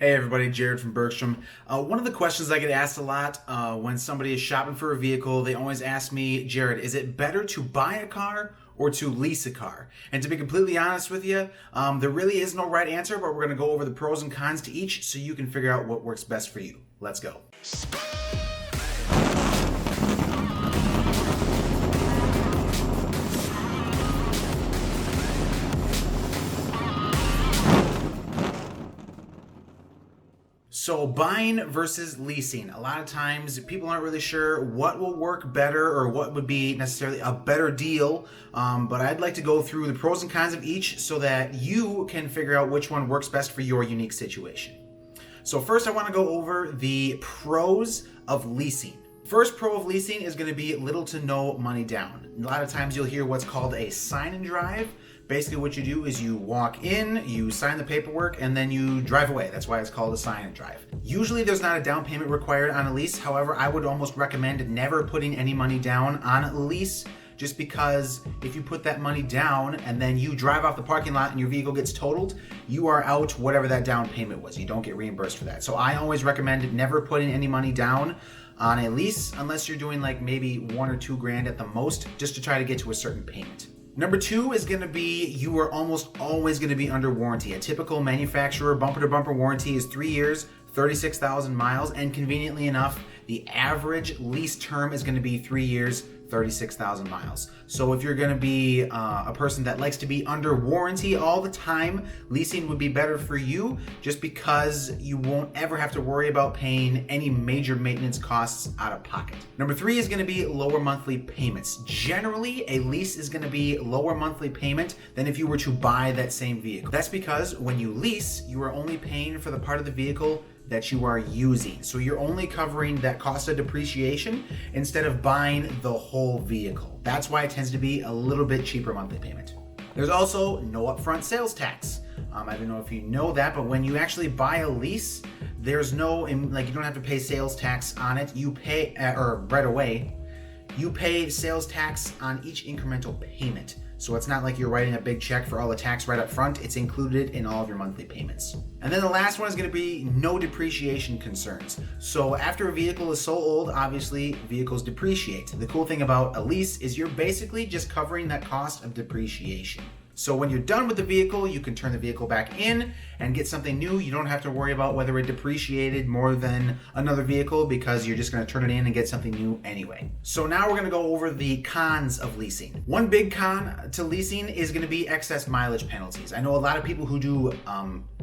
Hey everybody, Jared from Bergstrom. One of the questions I get asked a lot when somebody is shopping for a vehicle, they always ask me, Jared, is it better to buy a car or to lease a car? And to be completely honest with you, there really is no right answer, but we're going to go over the pros and cons to each so you can figure out what works best for you. Let's go. So buying versus leasing. A lot of times people aren't really sure what will work better or what would be necessarily a better deal. But I'd like to go through the pros and cons of each so that you can figure out which one works best for your unique situation. So first I want to go over the pros of leasing. First pro of leasing is going to be little to no money down. A lot of times you'll hear what's called a sign and drive. Basically what you do is you walk in, you sign the paperwork, and then you drive away. That's why it's called a sign and drive. Usually there's not a down payment required on a lease. However, I would almost recommend never putting any money down on a lease, just because if you put that money down and then you drive off the parking lot and your vehicle gets totaled, you are out whatever that down payment was. You don't get reimbursed for that. So I always recommend never putting any money down on a lease unless you're doing like maybe $1 or $2 grand at the most, just to try to get to a certain payment. Number two is going to be you are almost always going to be under warranty. A typical manufacturer bumper-to-bumper warranty is 3 years, 36,000 miles, and conveniently enough, the average lease term is going to be 3 years, 36,000 miles. So if you're going to be a person that likes to be under warranty all the time, leasing would be better for you just because you won't ever have to worry about paying any major maintenance costs out of pocket. Number three is going to be lower monthly payments. Generally, a lease is going to be lower monthly payment than if you were to buy that same vehicle. That's because when you lease, you are only paying for the part of the vehicle that you are using. So you're only covering that cost of depreciation instead of buying the whole vehicle. That's why it tends to be a little bit cheaper monthly payment. There's also no upfront sales tax. I don't know if you know that, but when you actually buy a lease, there's no, you don't have to pay sales tax on it. You pay, or right away, you pay sales tax on each incremental payment. So it's not like you're writing a big check for all the tax right up front. It's included in all of your monthly payments. And then the last one is going to be no depreciation concerns. So after a vehicle is so old, obviously vehicles depreciate. The cool thing about a lease is you're basically just covering that cost of depreciation. So when you're done with the vehicle, you can turn the vehicle back in and get something new. You don't have to worry about whether it depreciated more than another vehicle because you're just going to turn it in and get something new anyway. So now we're going to go over the cons of leasing. One big con to leasing is going to be excess mileage penalties. I know a lot of people who do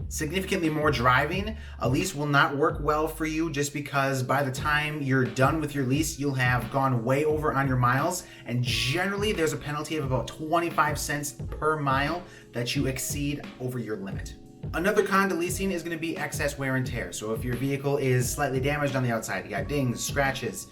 significantly more driving. A lease will not work well for you just because by the time you're done with your lease, you'll have gone way over on your miles, and generally there's a penalty of about 25 cents per mile that you exceed over your limit. Another con to leasing is going to be excess wear and tear. So if your vehicle is slightly damaged on the outside, you got dings, scratches,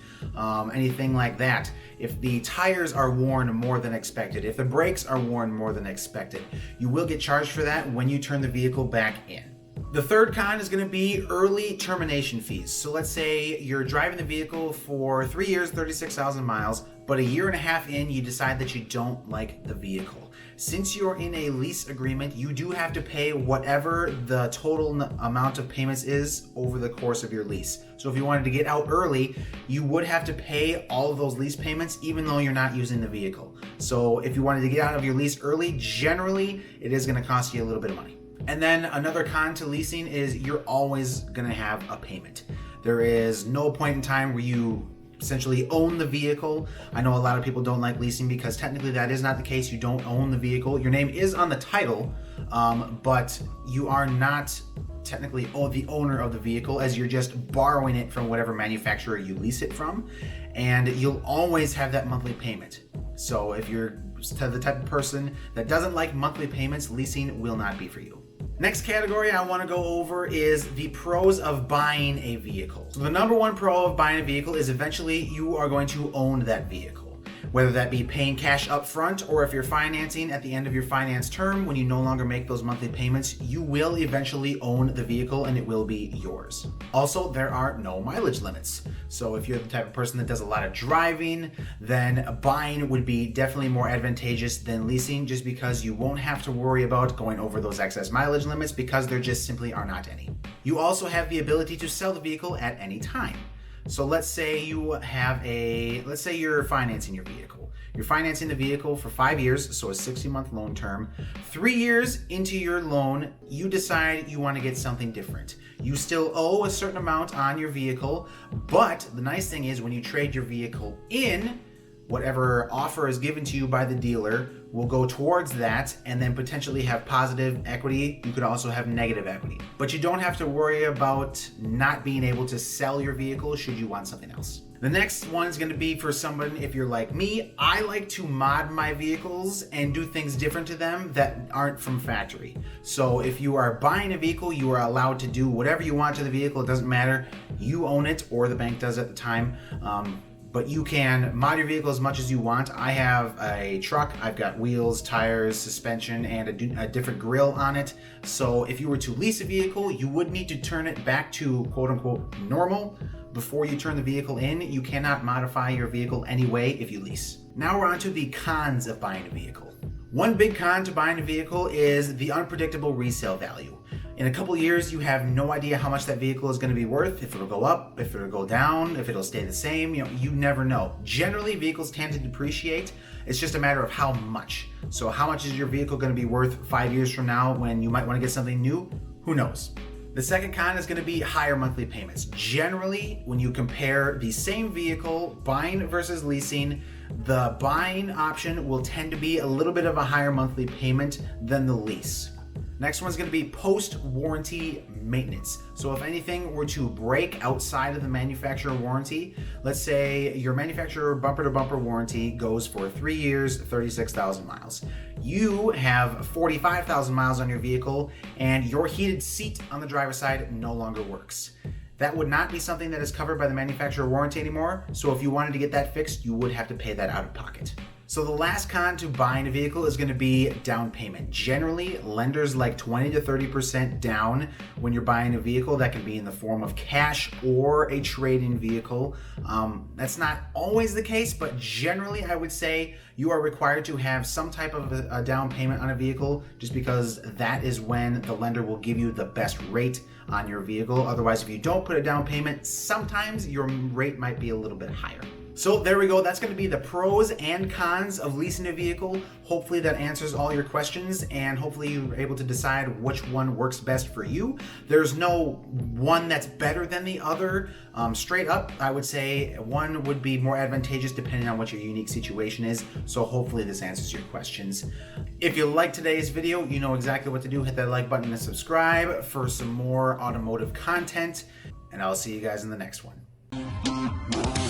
anything like that. If the tires are worn more than expected, if the brakes are worn more than expected, you will get charged for that when you turn the vehicle back in. The third con is going to be early termination fees. So let's say you're driving the vehicle for 3 years, 36,000 miles, but a year and a half in, you decide that you don't like the vehicle. Since you're in a lease agreement, you do have to pay whatever the total amount of payments is over the course of your lease. So if you wanted to get out early, you would have to pay all of those lease payments even though you're not using the vehicle. So if you wanted to get out of your lease early, generally it is going to cost you a little bit of money. And then another con to leasing is you're always going to have a payment. There is no point in time where you essentially own the vehicle. I know a lot of people don't like leasing because technically that is not the case. You don't own the vehicle. Your name is on the title, but you are not technically the owner of the vehicle, as you're just borrowing it from whatever manufacturer you lease it from, and you'll always have that monthly payment. So if you're the type of person that doesn't like monthly payments, leasing will not be for you. Next category I want to go over is the pros of buying a vehicle. So the number one pro of buying a vehicle is eventually you are going to own that vehicle. whether that be paying cash up front or if you're financing at the end of your finance term when you no longer make those monthly payments, you will eventually own the vehicle and it will be yours. Also, there are no mileage limits. So if you're the type of person that does a lot of driving, then buying would be definitely more advantageous than leasing, just because you won't have to worry about going over those excess mileage limits because there just simply are not any. You also have the ability to sell the vehicle at any time. So let's say you're financing your vehicle. You're financing the vehicle for 5 years, so a 60-month loan term. 3 years into your loan, you decide you want to get something different. You still owe a certain amount on your vehicle, but the nice thing is when you trade your vehicle in, whatever offer is given to you by the dealer will go towards that and then potentially have positive equity. You could also have negative equity. But you don't have to worry about not being able to sell your vehicle should you want something else. The next one is going to be for someone, if you're like me, I like to mod my vehicles and do things different to them that aren't from factory. So if you are buying a vehicle, you are allowed to do whatever you want to the vehicle. It doesn't matter. You own it or the bank does at the time. But you can mod your vehicle as much as you want. I have a truck, I've got wheels, tires, suspension, and a different grille on it. So if you were to lease a vehicle, you would need to turn it back to quote unquote normal before you turn the vehicle in. You cannot modify your vehicle anyway if you lease. Now we're on to the cons of buying a vehicle. One big con to buying a vehicle is the unpredictable resale value. In a couple years, you have no idea how much that vehicle is going to be worth, if it'll go up, if it'll go down, if it'll stay the same. You never know. Generally, vehicles tend to depreciate. It's just a matter of how much. So how much is your vehicle going to be worth 5 years from now when you might want to get something new? Who knows? The second con is going to be higher monthly payments. Generally, when you compare the same vehicle, buying versus leasing, the buying option will tend to be a little bit of a higher monthly payment than the lease. Next one's going to be post-warranty maintenance. So if anything were to break outside of the manufacturer warranty, let's say your manufacturer bumper-to-bumper warranty goes for 3 years, 36,000 miles. You have 45,000 miles on your vehicle and your heated seat on the driver's side no longer works. That would not be something that is covered by the manufacturer warranty anymore. So if you wanted to get that fixed, you would have to pay that out of pocket. So the last con to buying a vehicle is going to be down payment. Generally, lenders like 20 to 30% down when you're buying a vehicle. That can be in the form of cash or a trade-in vehicle. That's not always the case, but generally I would say you are required to have some type of a down payment on a vehicle, just because that is when the lender will give you the best rate on your vehicle. Otherwise, if you don't put a down payment, sometimes your rate might be a little bit higher. So there we go. That's going to be the pros and cons of leasing a vehicle. Hopefully that answers all your questions, and hopefully you're able to decide which one works best for you. There's no one that's better than the other. Straight up, I would say one would be more advantageous depending on what your unique situation is. So hopefully this answers your questions. If you like today's video, you know exactly what to do. Hit that like button and subscribe for some more automotive content, and I'll see you guys in the next one.